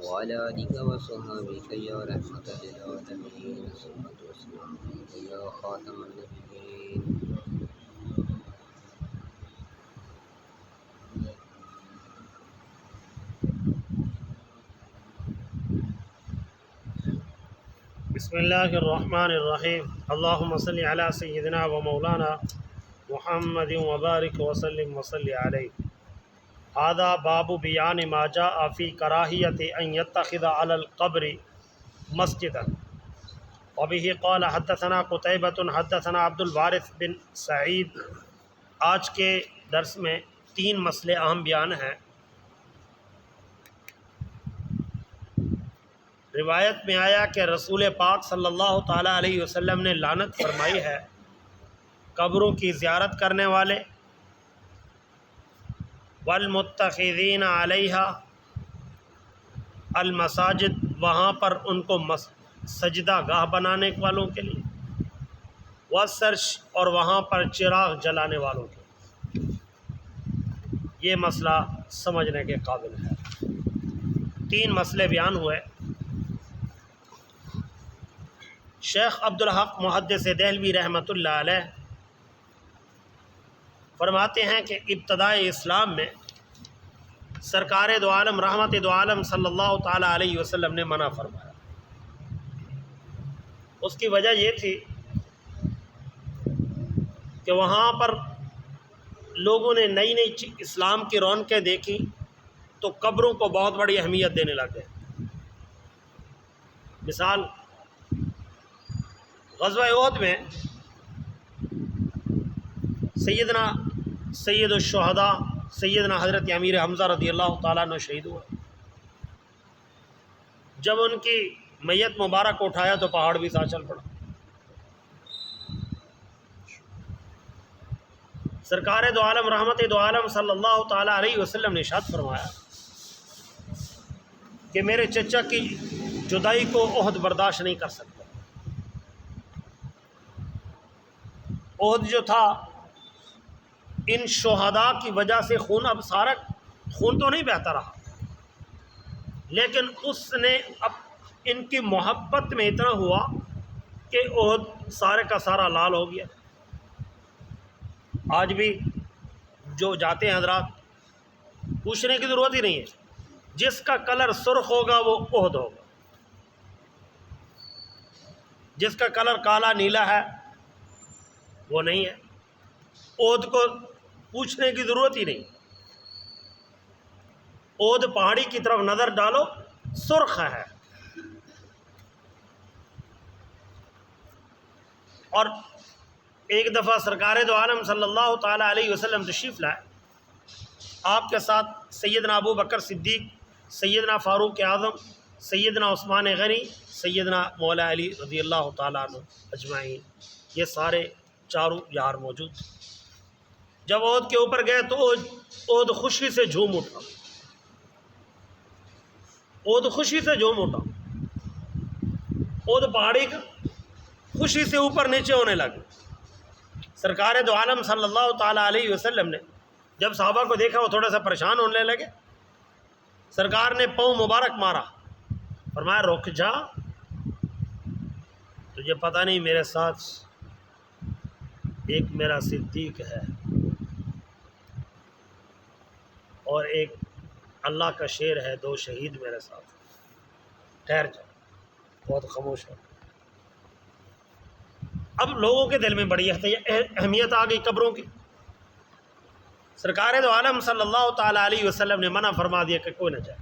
وعلى آلك وصحبك يا رحمة للعالمين. الصلاة والسلام عليك يا خاتم النبيين. بسم اللہ الرحمن الرحیم. اللہم صلی علی سیدنا و مولانا محمد وبارک وسلم وصلی علیہ. هذا باب بیان ما جاء فی کراہیت ان یتخذ علی القبر مسجدا. وبه قال حدثنا قتیبۃ حدثنا عبد الوارث بن سعید. آج کے درس میں 3 مسئلے اہم بیان ہیں. روایت میں آیا کہ رسول پاک صلی اللہ تعالیٰ علیہ وسلم نے لعنت فرمائی ہے قبروں کی زیارت کرنے والے، والمتخذین علیہا المساجد، وہاں پر ان کو سجدہ گاہ بنانے والوں کے لیے، والسرج، اور وہاں پر چراغ جلانے والوں کے لیے. یہ مسئلہ سمجھنے کے قابل ہے. 3 مسئلے بیان ہوئے. شیخ عبدالحق محدث دہلوی رحمۃ اللہ علیہ فرماتے ہیں کہ ابتدائی اسلام میں سرکار دو عالم رحمت دو عالم صلی اللہ تعالیٰ علیہ وسلم نے منع فرمایا. اس کی وجہ یہ تھی کہ وہاں پر لوگوں نے نئی نئی اسلام کی رونقیں دیکھی تو قبروں کو بہت بڑی اہمیت دینے لگ گئے. مثال غزوہ احد میں سید الشہداء سیدنا حضرت امیر حمزہ رضی اللہ تعالیٰ عنہ شہید ہوا. جب ان کی میت مبارک کو اٹھایا تو پہاڑ بھی ساتھ چل پڑا. سرکار دو عالم رحمت دو عالم صلی اللہ تعالیٰ علیہ وسلم نے ارشاد فرمایا کہ میرے چچا کی جدائی کو احد برداشت نہیں کر سکتا. احد جو تھا ان شہداء کی وجہ سے اب سارا خون تو نہیں بہتا رہا، لیکن اس نے اب ان کی محبت میں اتنا ہوا کہ احد سارے کا سارا لال ہو گیا. آج بھی جو جاتے ہیں حضرات پوچھنے کی ضرورت ہی نہیں ہے، جس کا کلر سرخ ہوگا وہ احد ہوگا، جس کا کلر کالا نیلا ہے وہ نہیں ہے. احد کو پوچھنے کی ضرورت ہی نہیں. احد پہاڑی کی طرف نظر ڈالو سرخ ہے. اور ایک دفعہ سرکار دو عالم صلی اللہ تعالیٰ علیہ وسلم تشریف لائے. آپ کے ساتھ سیدنا ابو بکر صدیق، سیدنا فاروق اعظم، سیدنا عثمان غنی، سیدنا مولا علی رضی اللہ تعالیٰ عنہ اجمعین، یہ سارے چاروں یار موجود تھے. جب احد کے اوپر گئے تو احد خوشی سے جھوم اٹھا. احد خوشی سے جھوم اٹھا. احد پہاڑی کا خوشی سے اوپر نیچے ہونے لگے. سرکار دو عالم صلی اللہ تعالیٰ علیہ وسلم نے جب صحابہ کو دیکھا وہ تھوڑا سا پریشان ہونے لگے. سرکار نے پاؤں مبارک مارا، فرمایا رک جا، تجھے پتہ نہیں میرے ساتھ ایک میرا صدیق ہے اور ایک اللہ کا شیر ہے، 2 شہید میرے ساتھ. ٹھہر جا. بہت خاموش ہے. اب لوگوں کے دل میں بڑی اہمیت آ گئی قبروں کی. سرکار دو عالم صلی اللہ تعالیٰ علیہ وسلم نے منع فرما دیا کہ کوئی نہ جائے.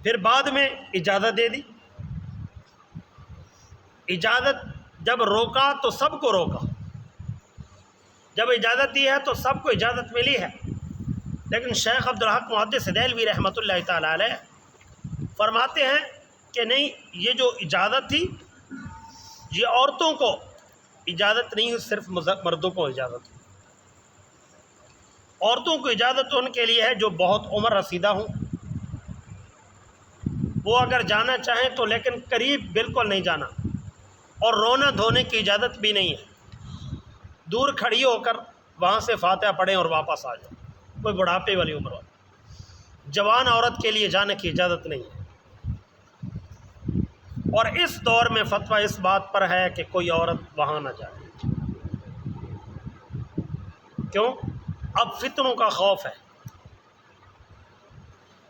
پھر بعد میں اجازت دے دی. اجازت جب روکا تو سب کو روکا. جب اجازت دی ہے تو سب کو اجازت ملی ہے. لیکن شیخ عبدالحق محدث دہلوی رحمۃ اللہ تعالیٰ علیہ فرماتے ہیں کہ نہیں، یہ جو اجازت تھی یہ عورتوں کو اجازت نہیں، صرف مردوں کو اجازت ہے. عورتوں کو اجازت ان کے لیے ہے جو بہت عمر رسیدہ ہوں. وہ اگر جانا چاہیں تو، لیکن قریب بالکل نہیں جانا. اور رونا دھونے کی اجازت بھی نہیں ہے. دور کھڑی ہو کر وہاں سے فاتحہ پڑھیں اور واپس آ جائیں، کوئی بڑھاپے والی عمر والی۔ جوان عورت کے لیے جانے کی اجازت نہیں ہے۔ اور اس دور میں فتویٰ اس بات پر ہے کہ کوئی عورت وہاں نہ جائے۔ کیوں؟ اب فتنوں کا خوف ہے،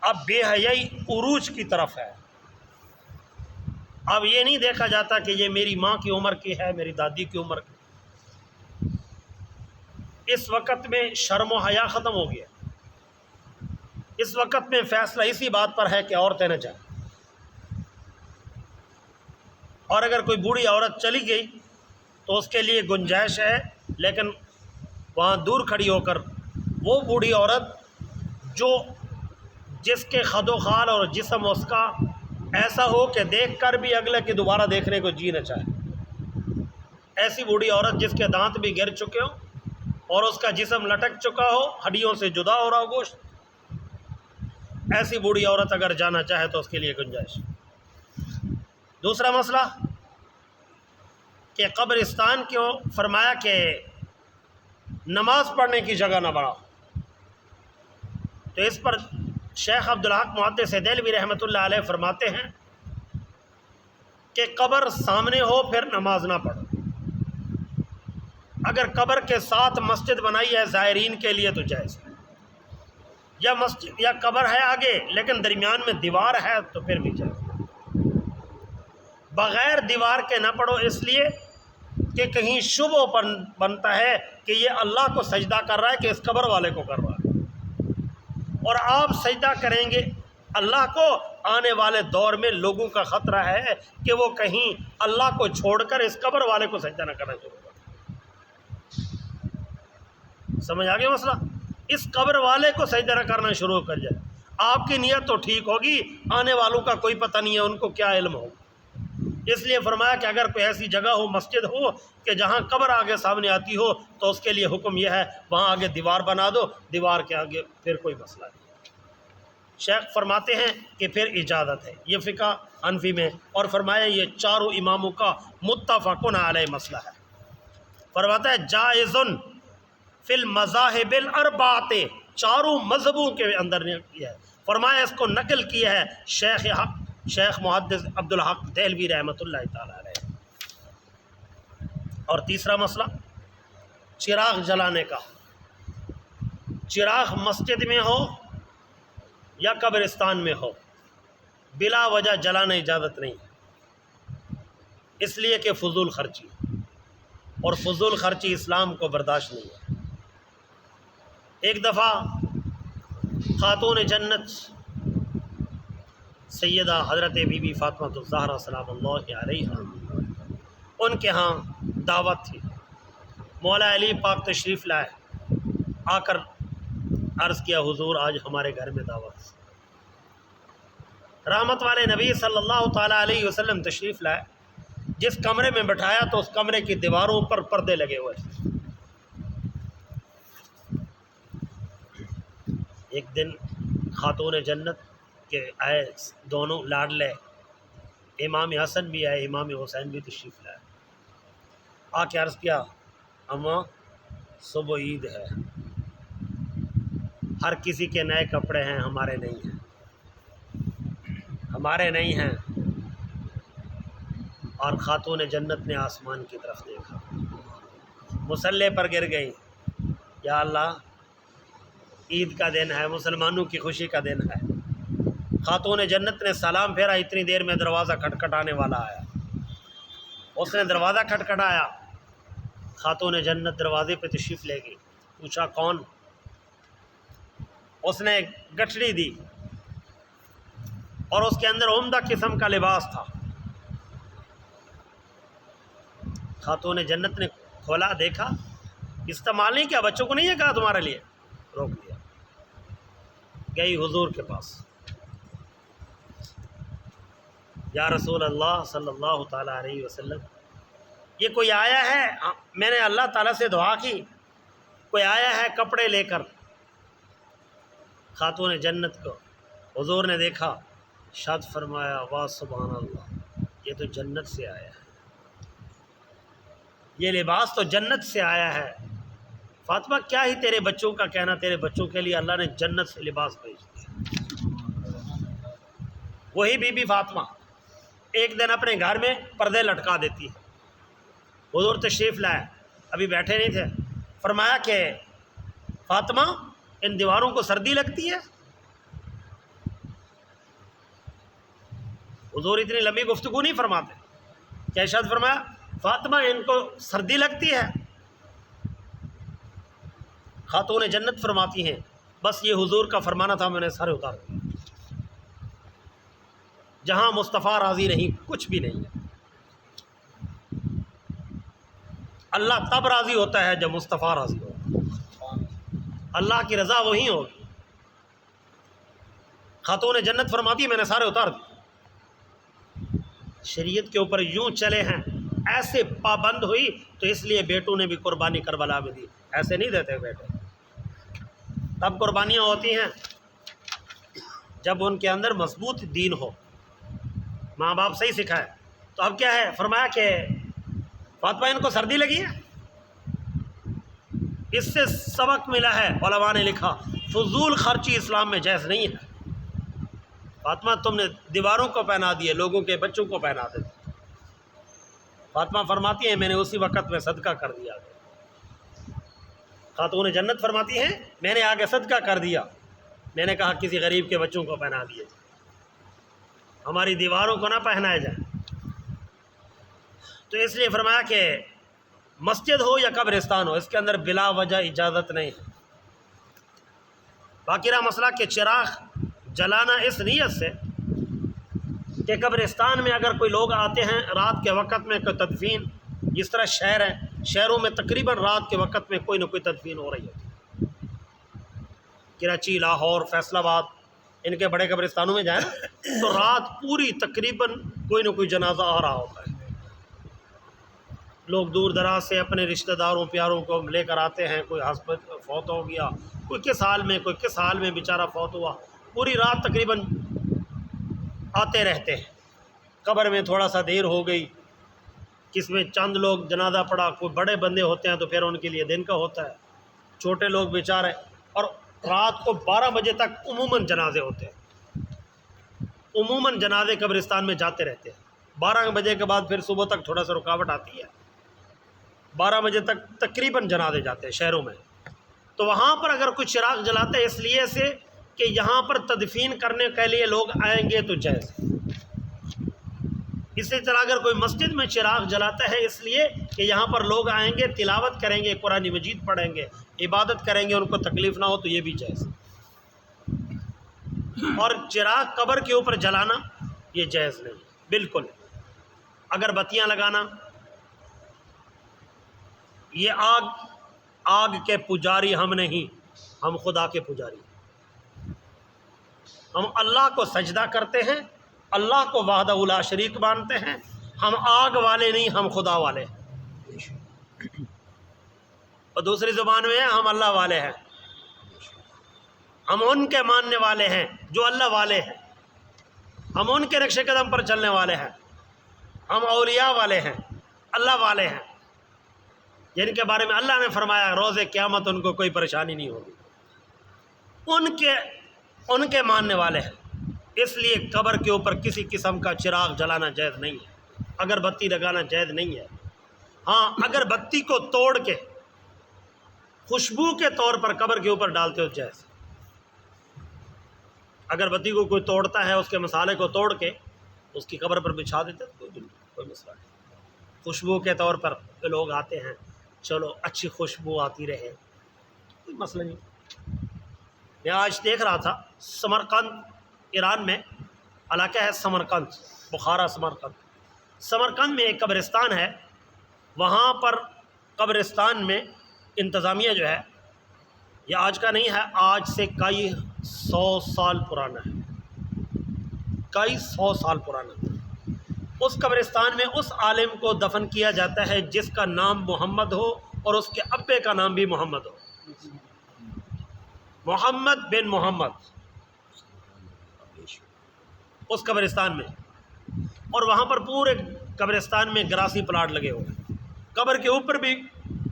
اب بے حیائی عروج کی طرف ہے۔ اب یہ نہیں دیکھا جاتا کہ یہ میری ماں کی عمر کی ہے، میری دادی کی عمر کی۔ اس وقت میں شرم و حیا ختم ہو گیا۔ اس وقت میں فیصلہ اسی بات پر ہے کہ عورتیں نہ جائیں۔ اور اگر کوئی بوڑھی عورت چلی گئی تو اس کے لیے گنجائش ہے، لیکن وہاں دور کھڑی ہو کر وہ بوڑھی عورت جس کے خد و خال اور جسم اس کا ایسا ہو کہ دیکھ کر بھی اگلے کے دوبارہ دیکھنے کو جی نہ چاہے، ایسی بوڑھی عورت جس کے دانت بھی گر چکے ہوں اور اس کا جسم لٹک چکا ہو، ہڈیوں سے جدا ہو رہا ہو گوشت، ایسی بوڑھی عورت اگر جانا چاہے تو اس کے لیے گنجائش۔ دوسرا مسئلہ کہ قبرستان کو فرمایا کہ نماز پڑھنے کی جگہ نہ بناؤ، تو اس پر شیخ عبدالحق محدث دہلوی رحمۃ اللہ علیہ فرماتے ہیں کہ قبر سامنے ہو پھر نماز نہ پڑھو۔ اگر قبر کے ساتھ مسجد بنائی ہے زائرین کے لیے تو جائز ہے، یا مسجد یا قبر ہے آگے لیکن درمیان میں دیوار ہے تو پھر بھی جائز ہے۔ بغیر دیوار کے نہ پڑھو، اس لیے کہ کہیں شبہ بنتا ہے کہ یہ اللہ کو سجدہ کر رہا ہے کہ اس قبر والے کو کر رہا ہے، اور آپ سجدہ کریں گے اللہ کو، آنے والے دور میں لوگوں کا خطرہ ہے کہ وہ کہیں اللہ کو چھوڑ کر اس قبر والے کو سجدہ نہ کرنا شروع کر۔ سمجھ آ گیا مسئلہ؟ اس قبر والے کو سجدہ نہ کرنا شروع کر جائے۔ آپ کی نیت تو ٹھیک ہوگی، آنے والوں کا کوئی پتہ نہیں ہے ان کو کیا علم ہوگا۔ اس لیے فرمایا کہ اگر کوئی ایسی جگہ ہو، مسجد ہو کہ جہاں قبر آگے سامنے آتی ہو تو اس کے لیے حکم یہ ہے وہاں آگے دیوار بنا دو، دیوار کے آگے پھر کوئی مسئلہ نہیں۔ شیخ فرماتے ہیں کہ پھر اجازت ہے، یہ فقہ حنفی میں، اور فرمایا یہ چاروں اماموں کا متفقن علیہ مسئلہ ہے۔ فرماتا ہے جائزن فی المذاہب الاربعۃ، چاروں مذہبوں کے اندر نے کیا ہے۔ فرمایا اس کو نقل کیا ہے شیخ محدث عبدالحق دہلوی رحمۃ اللہ تعالی علیہ۔ اور تیسرا مسئلہ چراغ جلانے کا، چراغ مسجد میں ہو یا قبرستان میں ہو، بلا وجہ جلانے اجازت نہیں، اس لیے کہ فضول خرچی، اور فضول خرچی اسلام کو برداشت نہیں ہے۔ ایک دفعہ خاتون جنت سیدہ حضرت بی بی فاطمہ الزہرا سلام اللہ علیہا، ان کے ہاں دعوت تھی، مولا علی پاک تشریف لائے، آ کر عرض کیا حضور آج ہمارے گھر میں دعوت ہے۔ رحمت والے نبی صلی اللہ تعالیٰ علیہ وسلم تشریف لائے، جس کمرے میں بٹھایا تو اس کمرے کی دیواروں پر پردے لگے ہوئے تھے۔ ایک دن خاتون جنت کے آئے دونوں لاڈلے، امام حسن بھی آئے، امام حسین بھی تشریف لائے، آ کے عرض کیا اماں صبح عید ہے، ہر کسی کے نئے کپڑے ہیں، ہمارے نہیں ہیں، ہمارے نہیں ہیں۔ اور خاتون جنت نے آسمان کی طرف دیکھا، مصلے پر گر گئی، یا اللہ عید کا دن ہے، مسلمانوں کی خوشی کا دن ہے۔ خاتون جنت نے سلام پھیرا، اتنی دیر میں دروازہ کھٹکھٹانے والا آیا، اس نے دروازہ کھٹکھٹایا، خاتون جنت دروازے پہ تشریف لے گئی، پوچھا کون؟ اس نے گٹھڑی دی اور اس کے اندر عمدہ قسم کا لباس تھا۔ خاتون جنت نے کھولا، دیکھا، استعمال نہیں کیا، بچوں کو نہیں ہے کہا تمہارے لیے، روک دیا، گئی حضور کے پاس، یا رسول اللہ صلی اللہ تعالیٰ علیہ وسلم، یہ کوئی آیا ہے، میں نے اللہ تعالیٰ سے دعا کی، کوئی آیا ہے کپڑے لے کر؟ خاتون جنت کو حضور نے دیکھا، شاد فرمایا واہ سبحان اللہ، یہ تو جنت سے آیا ہے، یہ لباس تو جنت سے آیا ہے۔ فاطمہ کیا ہی تیرے بچوں کا کہنا، تیرے بچوں کے لیے اللہ نے جنت سے لباس بھیج دیا۔ وہی بی بی فاطمہ ایک دن اپنے گھر میں پردے لٹکا دیتی ہے۔ حضور تشریف لائے، ابھی بیٹھے نہیں تھے، فرمایا کہ فاطمہ ان دیواروں کو سردی لگتی ہے؟ حضور اتنی لمبی گفتگو نہیں فرماتے، کیا ارشاد فرمایا؟ فاطمہ ان کو سردی لگتی ہے؟ خاتون جنت فرماتی ہیں بس یہ حضور کا فرمانا تھا، میں نے سارے اتار دیا۔ جہاں مصطفیٰ راضی نہیں کچھ بھی نہیں ہے۔ اللہ تب راضی ہوتا ہے جب مصطفیٰ راضی ہو، اللہ کی رضا وہی ہوگی۔ خاتون جنت فرماتی ہے میں نے سارے اتار دیے، شریعت کے اوپر یوں چلے ہیں، ایسے پابند ہوئی تو اس لیے بیٹوں نے بھی قربانی کربلا میں دی، ایسے نہیں دیتے بیٹے۔ تب قربانیاں ہوتی ہیں جب ان کے اندر مضبوط دین ہو، ماں باپ صحیح سکھائے۔ تو اب کیا ہے؟ فرمایا کہ فاطمہ ان کو سردی لگی ہے۔ اس سے سبق ملا ہے، علماء نے لکھا فضول خرچی اسلام میں جائز نہیں ہے۔ فاطمہ تم نے دیواروں کو پہنا دیے، لوگوں کے بچوں کو پہنا دیتے۔ فاطمہ فرماتی ہیں میں نے اسی وقت میں صدقہ کر دیا۔ خاتون جنت فرماتی ہیں میں نے آگے صدقہ کر دیا، میں نے کہا کسی غریب کے بچوں کو پہنا دیے، ہماری دیواروں کو نہ پہنایا جائے۔ تو اس لیے فرمایا کہ مسجد ہو یا قبرستان ہو، اس کے اندر بلا وجہ اجازت نہیں ہے۔ باقی رہا مسئلہ کہ چراغ جلانا اس نیت سے کہ قبرستان میں اگر کوئی لوگ آتے ہیں رات کے وقت میں کوئی تدفین، جس طرح شہر ہیں، شہروں میں تقریباً رات کے وقت میں کوئی نہ کوئی تدفین ہو رہی ہے۔ کراچی، لاہور، فیصل آباد، ان کے بڑے قبرستانوں میں جائیں تو رات پوری تقریباً کوئی نہ کوئی جنازہ آ رہا ہوتا ہے۔ لوگ دور دراز سے اپنے رشتہ داروں پیاروں کو لے کر آتے ہیں، کوئی ہسپتال فوت ہو گیا، کوئی کس حال میں، کوئی کس حال میں بیچارہ فوت ہوا، پوری رات تقریباً آتے رہتے ہیں۔ قبر میں تھوڑا سا دیر ہو گئی، کس میں چند لوگ جنازہ پڑا، کوئی بڑے بندے ہوتے ہیں تو پھر ان کے لیے دن کا ہوتا ہے، چھوٹے لوگ بیچارے، اور رات کو 12 بجے تک عموماً جنازے ہوتے ہیں، عموماً جنازے قبرستان میں جاتے رہتے ہیں۔ 12 بجے کے بعد پھر صبح تک تھوڑا سا رکاوٹ آتی ہے، 12 بجے تک تقریباً جنازے جاتے ہیں شہروں میں۔ تو وہاں پر اگر کوئی چراغ جلاتا ہے اس لیے سے کہ یہاں پر تدفین کرنے کے لیے لوگ آئیں گے تو جائز ہے۔ اسی طرح اگر کوئی مسجد میں چراغ جلاتا ہے اس لیے کہ یہاں پر لوگ آئیں گے، تلاوت کریں گے، قرآن مجید پڑھیں گے، عبادت کریں گے، ان کو تکلیف نہ ہو تو یہ بھی جائز ہے۔ اور چراغ قبر کے اوپر جلانا یہ جائز نہیں بالکل۔ اگر بتیاں لگانا، یہ آگ کے پجاری ہم نہیں، ہم خدا کے پجاری ہیں۔ ہم اللہ کو سجدہ کرتے ہیں، اللہ کو وحدہ لا شریک مانتے ہیں، ہم آگ والے نہیں، ہم خدا والے ہیں۔ اور دوسری زبان میں ہم اللہ والے ہیں، ہم ان کے ماننے والے ہیں جو اللہ والے ہیں، ہم ان کے نقش قدم پر چلنے والے ہیں، ہم اولیاء والے ہیں، اللہ والے ہیں، جن کے بارے میں اللہ نے فرمایا روز قیامت ان کو کوئی پریشانی نہیں ہوگی، ان کے ماننے والے ہیں۔ اس لیے قبر کے اوپر کسی قسم کا چراغ جلانا جائز نہیں ہے، اگر بتی لگانا جائز نہیں ہے۔ ہاں اگر بتی کو توڑ کے خوشبو کے طور پر قبر کے اوپر ڈالتے ہو جائز، اگر بتی کو کوئی توڑتا ہے، اس کے مسالے کو توڑ کے اس کی قبر پر بچھا دیتے تو کوئی مسئلہ نہیں۔ خوشبو کے طور پر لوگ آتے ہیں، چلو اچھی خوشبو آتی رہے، کوئی مسئلہ نہیں۔ میں آج دیکھ رہا تھا سمرقند، ایران میں علاقہ ہے سمرقند، بخارا سمرقند میں ایک قبرستان ہے۔ وہاں پر قبرستان میں انتظامیہ جو ہے، یہ آج کا نہیں ہے، آج سے کئی 100 سال پرانا ہے، کئی 100 سال پرانا۔ اس قبرستان میں اس عالم کو دفن کیا جاتا ہے جس کا نام محمد ہو اور اس کے ابے کا نام بھی محمد ہو، محمد بن محمد، اس قبرستان میں۔ اور وہاں پر پورے قبرستان میں گراسی پلاٹ لگے ہوئے ہیں، قبر کے اوپر بھی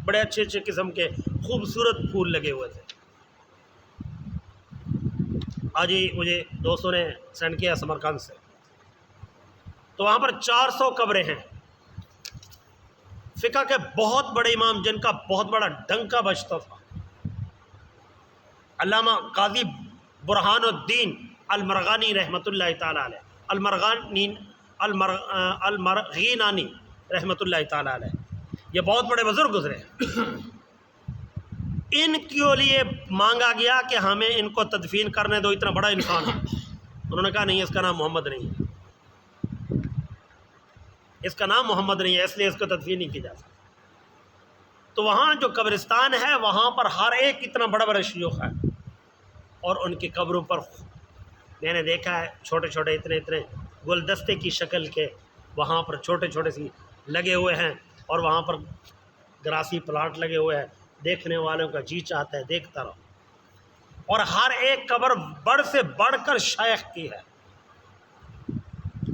بڑے اچھے اچھے قسم کے خوبصورت پھول لگے ہوئے تھے۔ آج ہی مجھے دوستوں نے سینڈ کیا سمرقند سے، تو وہاں پر 400 قبریں ہیں۔ فقہ کے بہت بڑے امام جن کا بہت بڑا ڈنکا بجتا تھا، علامہ قاضی برہان الدین المرغانی رحمۃ اللہ تعالیٰ علیہ، المرغینانی رحمۃ اللہ تعالیٰ علیہ، یہ بہت بڑے بزرگ گزرے ہیں۔ ان کے لیے مانگا گیا کہ ہمیں ان کو تدفین کرنے دو، اتنا بڑا انسان ہے۔ انہوں نے کہا نہیں، اس کا نام محمد نہیں ہے، اس کا نام محمد نہیں ہے، اس لیے اس کو تدفین نہیں کی جا سکتی۔ تو وہاں جو قبرستان ہے وہاں پر ہر ایک اتنا بڑا بڑا شیوخ ہے، اور ان کی قبروں پر میں نے دیکھا ہے چھوٹے چھوٹے اتنے گلدستے کی شکل کے وہاں پر چھوٹے چھوٹے سی لگے ہوئے ہیں، اور وہاں پر گراسی پلاٹ لگے ہوئے ہیں، دیکھنے والوں کا جی چاہتا ہے دیکھتا رہو۔ اور ہر ایک قبر بڑھ سے بڑھ کر شیخ کی ہے،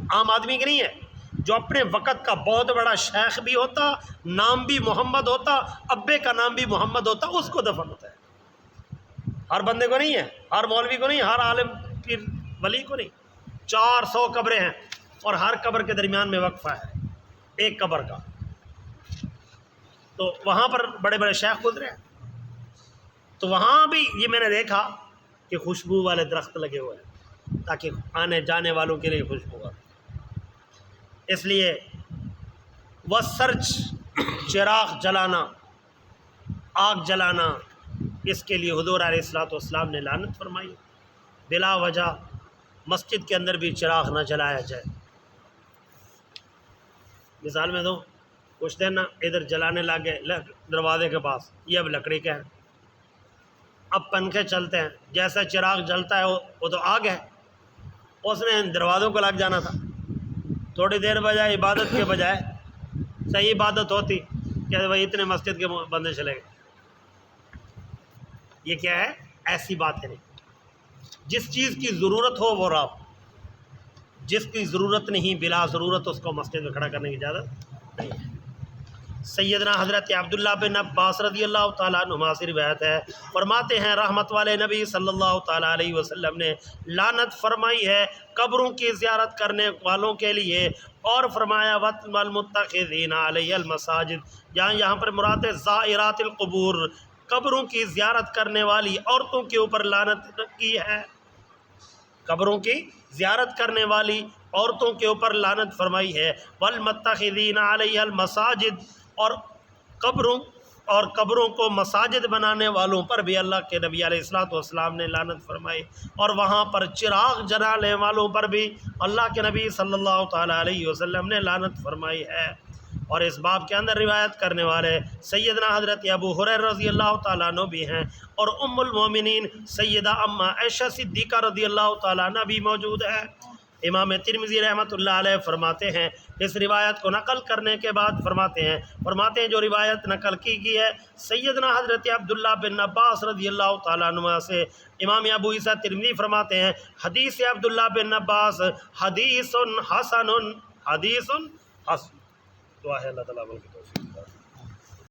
عام آدمی کی نہیں ہے۔ جو اپنے وقت کا بہت بڑا شیخ بھی ہوتا، نام بھی محمد ہوتا، ابے کا نام بھی محمد ہوتا، اس کو دفن ہوتا ہے۔ ہر بندے کو نہیں ہے، ہر مولوی کو نہیں، ہر عالم پیر ولی کو نہیں۔ 400 قبریں ہیں، اور ہر قبر کے درمیان میں وقفہ ہے ایک قبر کا۔ تو وہاں پر بڑے بڑے شیخ گزرے ہیں۔ تو وہاں بھی یہ میں نے دیکھا کہ خوشبو والے درخت لگے ہوئے ہیں تاکہ آنے جانے والوں کے لیے خوشبو ہو۔ اس لیے وہ سرچ چراغ جلانا، آگ جلانا، اس کے لیے حضور علیہ الصلوۃ والسلام نے لعنت فرمائی۔ بلا وجہ مسجد کے اندر بھی چراغ نہ جلایا جائے۔ مثال میں دوں، کچھ دن ادھر جلانے لگے دروازے کے پاس، یہ اب لکڑی کا ہے، اب پنکھے چلتے ہیں، جیسا چراغ جلتا ہے وہ تو آگ ہے، اس نے دروازوں کو لگ جانا تھا۔ تھوڑی دیر بجائے عبادت کے بجائے صحیح عبادت ہوتی کہ بھائی اتنے مسجد کے بندے چلے گئے۔ یہ کیا ہے؟ ایسی بات ہے نہیں۔ جس چیز کی ضرورت ہو وہ رہو، جس کی ضرورت نہیں بلا ضرورت اس کو مسجد میں کھڑا کرنے کی اجازت نہیں ہے۔ سیدنا حضرت عبداللہ بن عباس رضی اللہ تعالیٰ عنہما سے روایت ہے، فرماتے ہیں رحمت والے نبی صلی اللہ تعالیٰ علیہ وسلم نے لعنت فرمائی ہے قبروں کی زیارت کرنے والوں کے لیے، اور فرمایا والمتخذین علیہ المساجد، یہاں پر مراد زائرات القبور، قبروں کی زیارت کرنے والی عورتوں کے اوپر لعنت کی ہے۔ قبروں کی زیارت کرنے والی عورتوں کے اوپر لعنت فرمائی ہے۔ والمتخذین علیہ المساجد، اور قبروں کو مساجد بنانے والوں پر بھی اللہ کے نبی علیہ الصلوۃ والسلام نے لعنت فرمائی، اور وہاں پر چراغ جلانے والوں پر بھی اللہ کے نبی صلی اللہ تعالیٰ علیہ وسلم نے لعنت فرمائی ہے۔ اور اس باب کے اندر روایت کرنے والے سیدنا حضرت ابو ہریرہ رضی اللہ تعالیٰ عنہ بھی ہیں، اور ام المومنین سیدہ اما عائشہ صدیقہ رضی اللہ تعالیٰ عنہ بھی موجود ہے۔ امام ترمذی رحمۃ اللہ علیہ فرماتے ہیں، اس روایت کو نقل کرنے کے بعد فرماتے ہیں جو روایت نقل کی گئی ہے سیدنا حضرت عبداللہ بن عباس رضی اللہ تعالیٰ عنہ سے، امام ابو عیسیٰ ترمذی فرماتے ہیں حدیث عبداللہ بن عباس حدیث حسن، دعا ہے اللہ تعالیٰ عمل کی توفیق۔